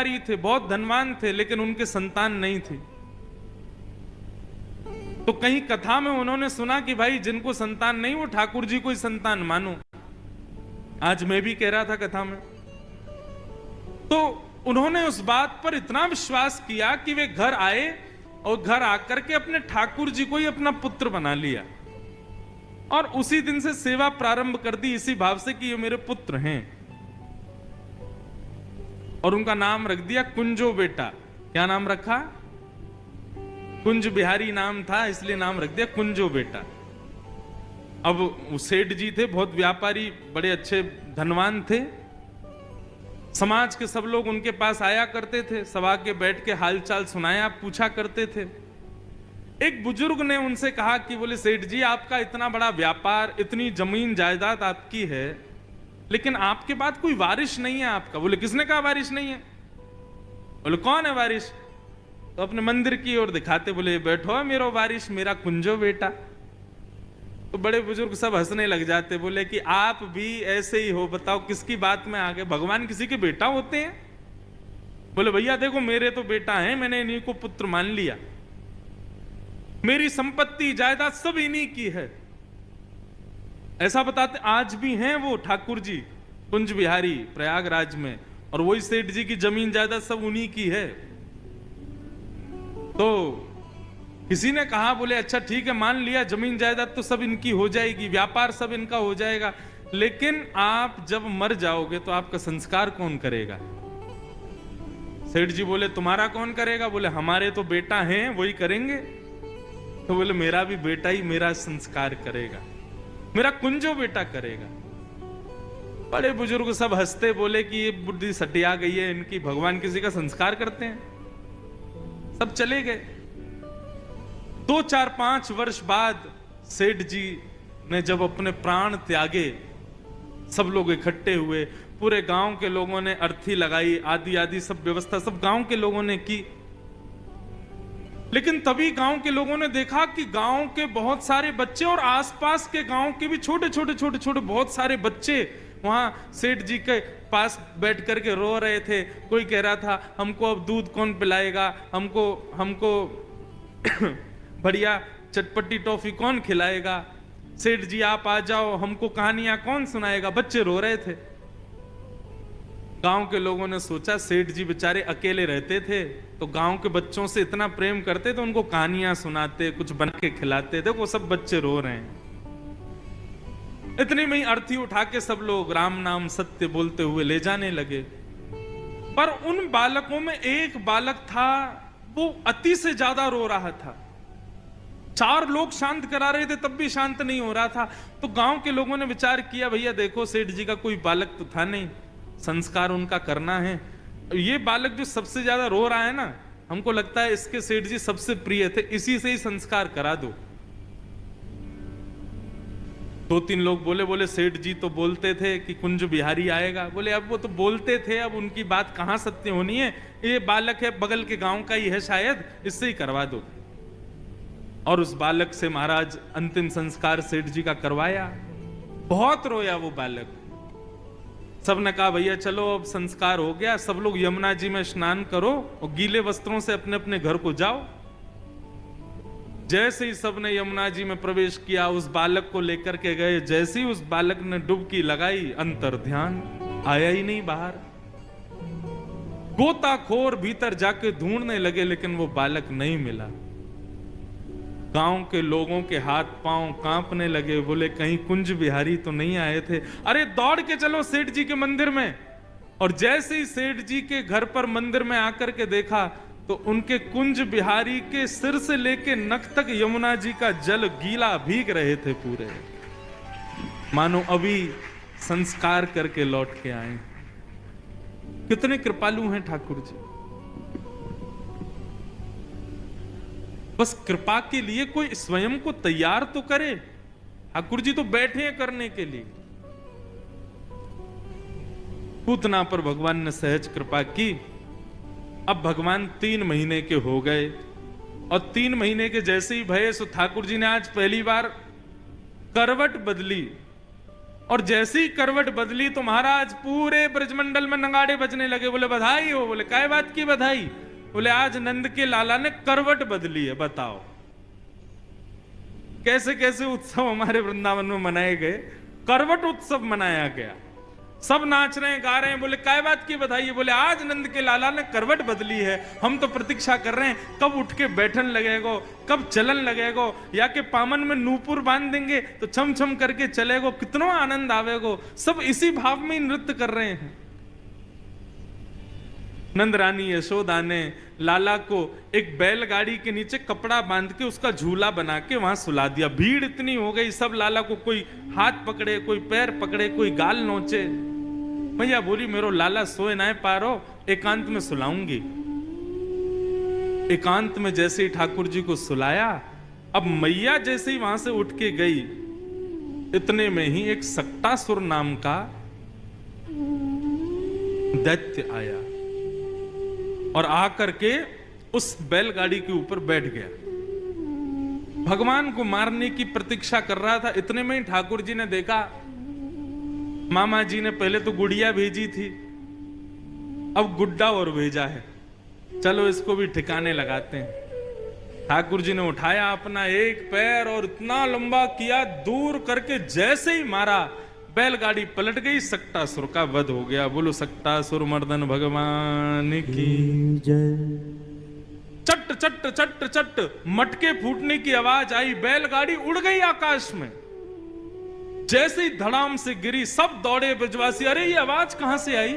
व्यापारी थे, बहुत धनवान थे, लेकिन उनके संतान नहीं थी। तो कहीं कथा में उन्होंने सुना कि भाई जिनको संतान नहीं वो ठाकुर जी को ही संतान मानो। आज मैं भी कह रहा था कथा में। तो उन्होंने उस बात पर इतना विश्वास किया कि वे घर आए और घर आकर के अपने ठाकुर जी को ही अपना पुत्र बना लिया और उसी दिन से सेवा प्रारंभ कर दी, इसी भाव से कि ये मेरे पुत्र हैं। और उनका नाम रख दिया कुंजो बेटा। क्या नाम रखा? कुंज बिहारी नाम था, इसलिए नाम रख दिया कुंजो बेटा। अब सेठ जी थे, बहुत व्यापारी, बड़े अच्छे धनवान थे। समाज के सब लोग उनके पास आया करते थे, सब आके बैठ के हालचाल सुनाया पूछा करते थे। एक बुजुर्ग ने उनसे कहा कि बोले सेठ जी, आपका इतना बड़ा व्यापार, इतनी जमीन जायदाद आपकी है, लेकिन आपके बाद कोई वारिस नहीं है आपका। बोले किसने कहा वारिस नहीं है? बोले कौन है वारिस? तो अपने मंदिर की ओर दिखाते बोले बैठो है मेरा वारिस, मेरा कुंजो बेटा। तो बड़े बुजुर्ग सब हंसने लग जाते, बोले कि आप भी ऐसे ही हो, बताओ किसकी बात में आ गए? भगवान किसी के बेटा होते हैं? बोले भैया देखो मेरे तो बेटा हैं, मैंने इन्हीं को पुत्र मान लिया, मेरी संपत्ति जायदाद सब इन्हीं की है। ऐसा बताते। आज भी हैं वो ठाकुर जी कुंज बिहारी प्रयागराज में, और वही सेठ जी की जमीन जायदाद सब उन्हीं की है। तो किसी ने कहा, बोले अच्छा ठीक है मान लिया, जमीन जायदाद तो सब इनकी हो जाएगी, व्यापार सब इनका हो जाएगा, लेकिन आप जब मर जाओगे तो आपका संस्कार कौन करेगा? सेठ जी बोले तुम्हारा कौन करेगा? बोले हमारे तो बेटा हैं वही करेंगे। तो बोले मेरा भी बेटा ही मेरा संस्कार करेगा, मेरा कुंजो बेटा करेगा। बड़े बुजुर्ग सब हंसते, बोले कि ये बुद्धि सटिया गई है इनकी, भगवान किसी का संस्कार करते हैं। सब चले गए। 2, 4, 5 वर्ष बाद सेठ जी ने जब अपने प्राण त्यागे, सब लोग इकट्ठे हुए, पूरे गांव के लोगों ने अर्थी लगाई, आदि आदि सब व्यवस्था सब गांव के लोगों ने की। लेकिन तभी गांव के लोगों ने देखा कि गांव के बहुत सारे बच्चे और आसपास के गांव के भी छोटे छोटे बहुत सारे बच्चे वहां सेठ जी के पास बैठ करके रो रहे थे। कोई कह रहा था हमको अब दूध कौन पिलाएगा, हमको बढ़िया चटपटी टॉफी कौन खिलाएगा, सेठ जी आप आ जाओ, हमको कहानियां कौन सुनाएगा। बच्चे रो रहे थे। गांव के लोगों ने सोचा सेठ जी बेचारे अकेले रहते थे, तो गांव के बच्चों से इतना प्रेम करते तो उनको कहानियां सुनाते, कुछ बना के खिलाते। देखो सब बच्चे रो रहे हैं। इतने में ही अर्थी उठा के सब लोग राम नाम सत्य बोलते हुए ले जाने लगे। पर उन बालकों में एक बालक था, वो अति से ज्यादा रो रहा था। 4 लोग शांत करा रहे थे तब भी शांत नहीं हो रहा था। तो गांव के लोगों ने विचार किया, भैया देखो सेठ जी का कोई बालक तो था नहीं, संस्कार उनका करना है, ये बालक जो सबसे ज्यादा रो रहा है ना, हमको लगता है इसके सेठ जी सबसे प्रिय थे, इसी से ही संस्कार करा दो। 2-3 लोग बोले सेठ जी तो बोलते थे कि कुंज बिहारी आएगा। बोले अब वो तो बोलते थे, अब उनकी बात कहां सत्य होनी है, ये बालक है बगल के गांव का ही है शायद, इससे ही करवा दो। और उस बालक से महाराज अंतिम संस्कार सेठ जी का करवाया। बहुत रोया वो बालक। सबने कहा भैया चलो अब संस्कार हो गया, सब लोग यमुना जी में स्नान करो और गीले वस्त्रों से अपने अपने घर को जाओ। जैसे ही सबने यमुना जी में प्रवेश किया, उस बालक को लेकर के गए। जैसे ही उस बालक ने डुबकी लगाई, अंतर ध्यान, आया ही नहीं बाहर। गोताखोर भीतर जाके ढूंढने लगे, लेकिन वो बालक नहीं मिला। गांव के लोगों के हाथ पांव कांपने लगे। बोले कहीं कुंज बिहारी तो नहीं आए थे? अरे दौड़ के चलो सेठ जी के मंदिर में। और जैसे ही सेठ जी के घर पर मंदिर में आकर के देखा, तो उनके कुंज बिहारी के सिर से लेके नख तक यमुना जी का जल गीला भीग रहे थे पूरे, मानो अभी संस्कार करके लौट के आए। कितने कृपालु हैं ठाकुर जी। बस कृपा के लिए कोई स्वयं को तैयार तो करे। ठाकुर जी तो बैठे हैं करने के लिए। पूतना पर भगवान ने सहज कृपा की। अब भगवान 3 महीने के हो गए, और 3 महीने के जैसे ही भये, सो ठाकुर जी ने आज पहली बार करवट बदली। और जैसी ही करवट बदली तो महाराज पूरे ब्रजमंडल में नगाड़े बजने लगे। बोले बधाई हो। बोले काय बात की बधाई? बोले आज नंद के लाला ने करवट बदली है। बताओ कैसे कैसे उत्सव हमारे वृंदावन में मनाए गए। करवट उत्सव मनाया गया, सब नाच रहे हैं गा रहे हैं। बोले काय बात की बधाई है? बोले आज नंद के लाला ने करवट बदली है। हम तो प्रतीक्षा कर रहे हैं कब उठ के बैठन लगेगो, कब चलन लगेगो, या के पामन में नूपुर बांध देंगे तो छम छम करके चलेगो, कितना आनंद आवेगो। सब इसी भाव में नृत्य कर रहे हैं। नंद रानी यशोदा ने लाला को एक बैलगाड़ी के नीचे कपड़ा बांध के उसका झूला बना के वहां सुला दिया। भीड़ इतनी हो गई, सब लाला को कोई हाथ पकड़े, कोई पैर पकड़े, कोई गाल नोचे। मैया बोली मेरो लाला सोए ना पारो, एकांत में सुलाऊंगी। एकांत में जैसे ही ठाकुर जी को सुलाया, अब मैया जैसे ही वहां से उठ के गई, इतने में ही एक सक्टासुर नाम का दैत्य आया और आकर के उस बैलगाड़ी के ऊपर बैठ गया। भगवान को मारने की प्रतीक्षा कर रहा था। इतने में ही ठाकुर जी ने देखा, मामा जी ने पहले तो गुड़िया भेजी थी, अब गुड्डा और भेजा है, चलो इसको भी ठिकाने लगाते हैं। ठाकुर जी ने उठाया अपना एक पैर और इतना लंबा किया, दूर करके जैसे ही मारा बैलगाड़ी पलट गई, सक्टासुर का वध हो गया। बोलो सक्टासुर मर्दन भगवान की जय। चट चट चट चट मटके फूटने की आवाज आई, बैलगाड़ी उड़ गई आकाश में। जैसे ही धड़ाम से गिरी, सब दौड़े ब्रजवासी, अरे ये आवाज कहां से आई?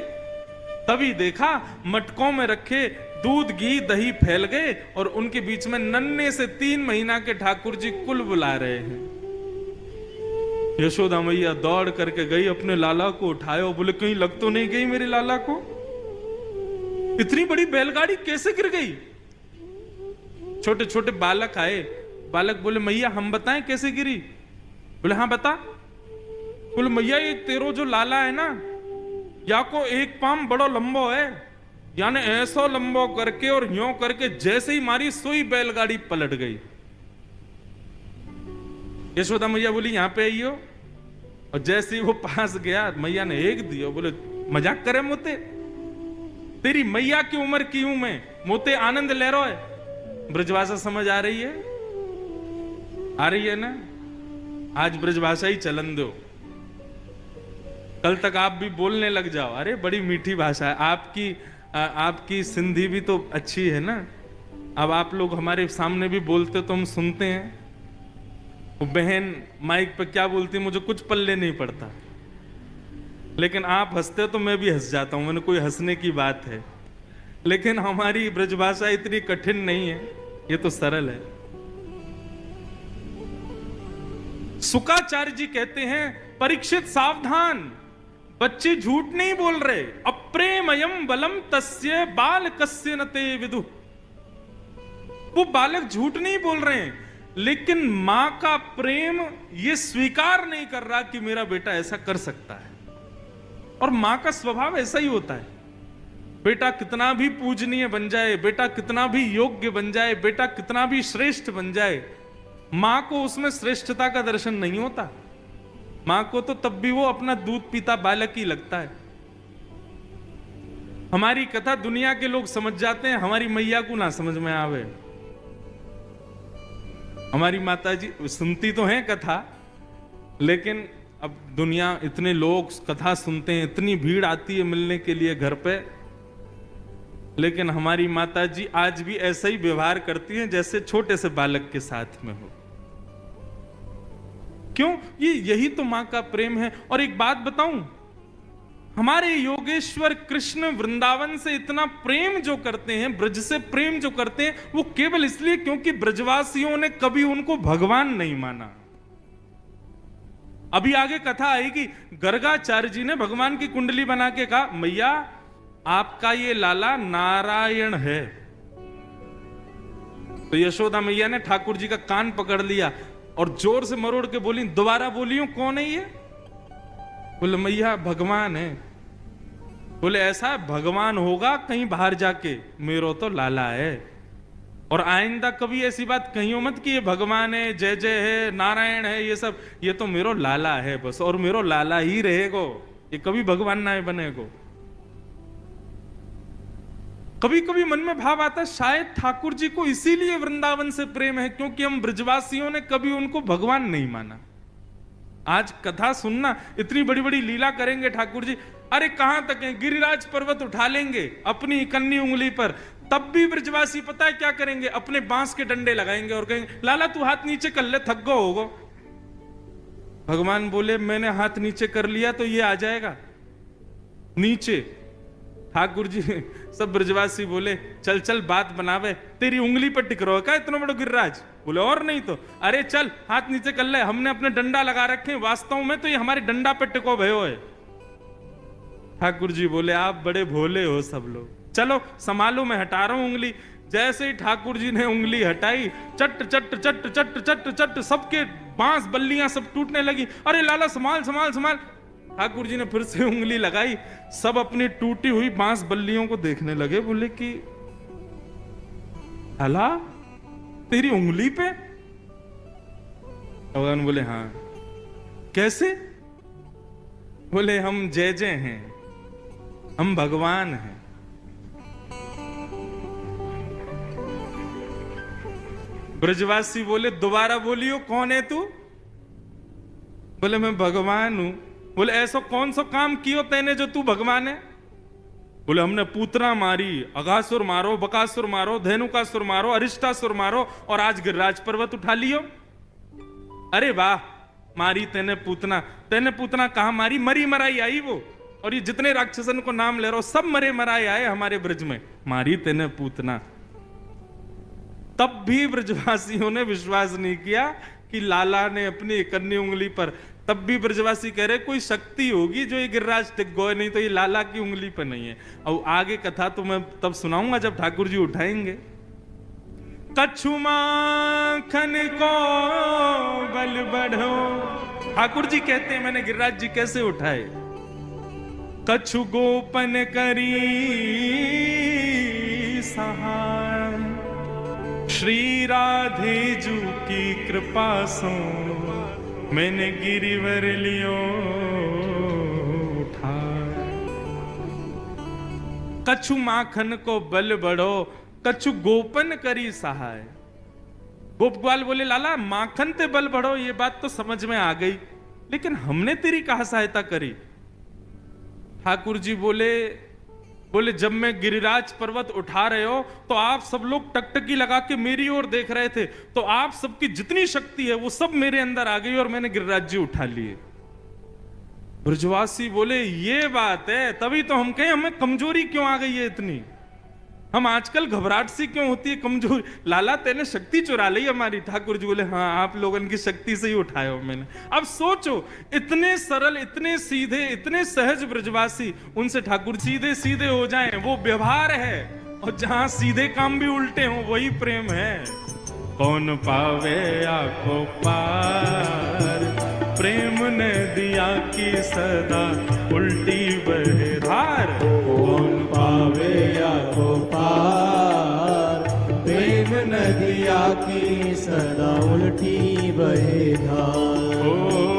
तभी देखा मटकों में रखे दूध घी दही फैल गए और उनके बीच में नन्हे से 3 महीना के ठाकुर जी कुल बुला रहे हैं। यशोदा मैया दौड़ करके गई, अपने लाला को उठाया। बोले कहीं लग तो नहीं गई मेरे लाला को? इतनी बड़ी बैलगाड़ी कैसे गिर गई? छोटे छोटे बालक आए। बालक बोले मैया हम बताएं कैसे गिरी? बोले हाँ बता। बोले मैया ये तेरो जो लाला है ना, या को एक पाम बड़ो लंबो है, यानी ऐसा लंबो करके और यूं करके जैसे ही मारी सोई बैलगाड़ी पलट गई। यशोदा मैया बोली यहां पे आइयो, और जैसे ही वो पास गया मैया ने एक दिया। बोले मजाक करे मोते, तेरी मैया की उम्र की हूं मैं, मोते आनंद ले रहा है। ब्रजभाषा समझ आ रही है? आ रही है ना? आज ब्रजभाषा ही चलन दो, कल तक आप भी बोलने लग जाओ। अरे बड़ी मीठी भाषा है आपकी सिंधी भी तो अच्छी है ना। अब आप लोग हमारे सामने भी बोलते तो हम सुनते हैं। वो बहन माइक पे क्या बोलती मुझे कुछ पल्ले नहीं पड़ता, लेकिन आप हंसते तो मैं भी हंस जाता हूं। मैंने कोई हंसने की बात है, लेकिन हमारी ब्रजभाषा इतनी कठिन नहीं है, ये तो सरल है। शुकाचार्य जी कहते हैं परीक्षित सावधान, बच्चे झूठ नहीं बोल रहे। अप्रेमयम बलम तस्य बाल कस्य नते विदु। वो बालक झूठ नहीं बोल रहे हैं, लेकिन मां का प्रेम ये स्वीकार नहीं कर रहा कि मेरा बेटा ऐसा कर सकता है। और मां का स्वभाव ऐसा ही होता है। बेटा कितना भी पूजनीय बन जाए, बेटा कितना भी योग्य बन जाए, बेटा कितना भी श्रेष्ठ बन जाए, मां को उसमें श्रेष्ठता का दर्शन नहीं होता। मां को तो तब भी वो अपना दूध पीता बालक ही लगता है। हमारी कथा दुनिया के लोग समझ जाते हैं, हमारी मैया को ना समझ में आवे। हमारी माता जी सुनती तो हैं कथा, लेकिन अब दुनिया इतने लोग कथा सुनते हैं, इतनी भीड़ आती है मिलने के लिए घर पे, लेकिन हमारी माता जी आज भी ऐसा ही व्यवहार करती हैं जैसे छोटे से बालक के साथ में हो। क्यों? यही तो मां का प्रेम है। और एक बात बताऊं, हमारे योगेश्वर कृष्ण वृंदावन से इतना प्रेम जो करते हैं, ब्रज से प्रेम जो करते हैं, वो केवल इसलिए क्योंकि ब्रजवासियों ने कभी उनको भगवान नहीं माना। अभी आगे कथा आएगी, गर्गाचार्य जी ने भगवान की कुंडली बना के कहा मैया आपका ये लाला नारायण है। तो यशोदा मैया ने ठाकुर जी का कान पकड़ लिया और जोर से मरोड़ के बोली, दोबारा बोलियो कौन है ये? बोले मैया भगवान है। बोले ऐसा भगवान होगा कहीं बाहर जाके, मेरो तो लाला है। और आइंदा कभी ऐसी बात कहियो मत कि ये भगवान है, जय जय है, नारायण है, ये सब, ये तो मेरो लाला है बस, और मेरो लाला ही रहेगो, ये कभी भगवान ना बनेगो। कभी कभी मन में भाव आता है शायद ठाकुर जी को इसीलिए वृंदावन से प्रेम है, क्योंकि हम ब्रजवासियों ने कभी उनको भगवान नहीं माना। आज कथा सुनना, इतनी बड़ी बड़ी लीला करेंगे ठाकुर जी, अरे कहां तक है, गिरिराज पर्वत उठा लेंगे अपनी कन्नी उंगली पर, तब भी ब्रजवासी पता है क्या करेंगे, अपने बांस के डंडे लगाएंगे और कहेंगे लाला तू हाथ नीचे कर ले, थक गो होगो। भगवान बोले मैंने हाथ नीचे कर लिया तो ये आ जाएगा नीचे। ठाकुर जी सब ब्रजवासी बोले चल चल बात बनावे, तेरी उंगली पर टिक रहो क्या इतना बड़ा गिरिराज? बोले और नहीं तो, अरे चल हाथ नीचे कर ले, हमने अपने डंडा लगा रखे, वास्तव में तो ये हमारे डंडा पे टिको भयो है। ठाकुर जी बोले आप बड़े भोले हो सब लोग, चलो संभालो मैं हटा रहा हूं उंगली। जैसे ही ठाकुर जी ने उंगली हटाई, चट चट चट चट चट चट सबके बांस बल्लियां सब टूटने लगी। अरे लाला संभाल संभाल संभाल। ठाकुर जी ने फिर से उंगली लगाई, सब अपनी टूटी हुई बांस बल्लियों को देखने लगे, बोले कि अला तेरी उंगली पे? भगवान बोले हाँ। कैसे? बोले हम जय जय हैं, हम भगवान हैं। ब्रजवासी बोले दोबारा बोलियो कौन है तू? बोले मैं भगवान हूं। बोले ऐसा कौन सा काम कियो तैने जो तू भगवान है? बोले हमने पूतना मारी, अघासुर मारो, बकासुर मारो, धेनुकासुर मारो, अरिष्टासुर मारो, और आज गिरिराज पर्वत उठा लियो। अरे वाह, मारी तेने पूतना कहां मारी? मरी मराई आई वो, और ये जितने राक्षसन को नाम ले रहे हो सब मरे मराए आए हमारे ब्रज में, मारी तेने पूतना। तब भी ब्रजवासियों ने विश्वास नहीं किया कि लाला ने अपनी कन्नी उंगली पर, तब भी ब्रजवासी कह रहे कोई शक्ति होगी जो ये गिरिराज टिक गए, नहीं तो ये लाला की उंगली पर नहीं है। और आगे कथा तो मैं तब सुनाऊंगा जब ठाकुर जी उठाएंगे। कछु माखन को बल बढ़ो, ठाकुर जी कहते हैं मैंने गिरिराज जी कैसे उठाए। कछु गोपन करी सहाय, श्री राधे जू की कृपा सो मैंने गिरिवर लियो उठा। कछु माखन को बल बढ़ो, कछु गोपन करी सहाय। गोपगवाल बोले लाला माखन ते बल बढ़ो, ये बात तो समझ में आ गई, लेकिन हमने तेरी कहा सहायता करी? ठाकुर जी बोले जब मैं गिरिराज पर्वत उठा रहे हो तो आप सब लोग टकटकी लगा के मेरी ओर देख रहे थे, तो आप सबकी जितनी शक्ति है वो सब मेरे अंदर आ गई और मैंने गिरिराज जी उठा लिए। ब्रजवासी बोले ये बात है, तभी तो हम कहें हमें कमजोरी क्यों आ गई है इतनी, हम आजकल घबराहट सी क्यों होती है, कमजोर। लाला तेने शक्ति चुरा ली हमारी। ठाकुर जी बोले हाँ आप लोगों की शक्ति से ही उठाया हो मैंने। अब सोचो इतने सरल, इतने सीधे, इतने सहज ब्रजवासी, उनसे ठाकुर सीधे सीधे हो जाएं, वो व्यवहार है। और जहां सीधे काम भी उल्टे हो वही प्रेम है। कौन पावे आको पार, प्रेम ने दिया की सदा उल्टी बहे धार। कौन पावे आको पार, प्रेम नदिया की सदा उल्टी बहे धार।